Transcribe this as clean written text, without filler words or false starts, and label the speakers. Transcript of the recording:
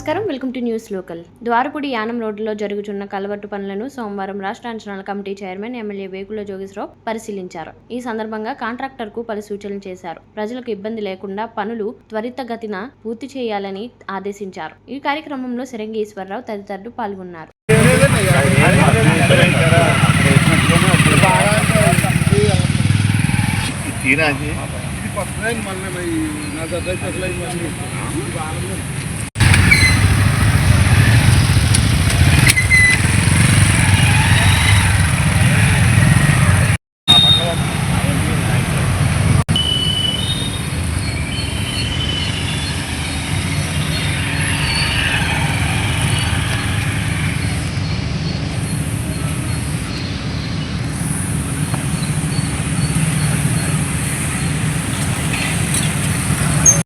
Speaker 1: నమస్కారం. Welcome to news local. Dwarapudi Yanam రోడ్డులో జరుగుతున్న కలవట్టు పనులను సోమవారం రాష్ట్ర అంచనాల committee chairman MLA Vegula Jogeswararao పరిశీలించారు. ఈ సందర్భంగా కాంట్రాక్టర్కు పలు సూచనలు చేశారు. ప్రజలకు ఇబ్బంది లేకుండా పనులు త్వరితగతిన పూర్తి చేయాలని ఆదేశించారు. ఈ కార్యక్రమంలో సిరంగి ఈశ్వరరావు తదితరులు పాల్గొన్నారు.
Speaker 2: ఇది